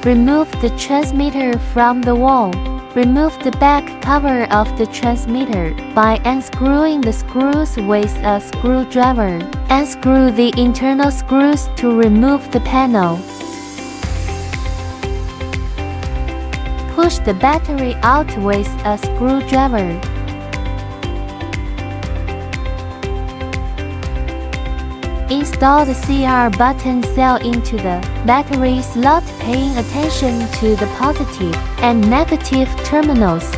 Remove the transmitter from the wall. Remove the back cover of the transmitter by unscrewing the screws with a screwdriver. Unscrew the internal screws to remove the panel. Push the battery out with a screwdriver. Install the CR button cell into the battery slot, paying attention to the positive and negative terminals.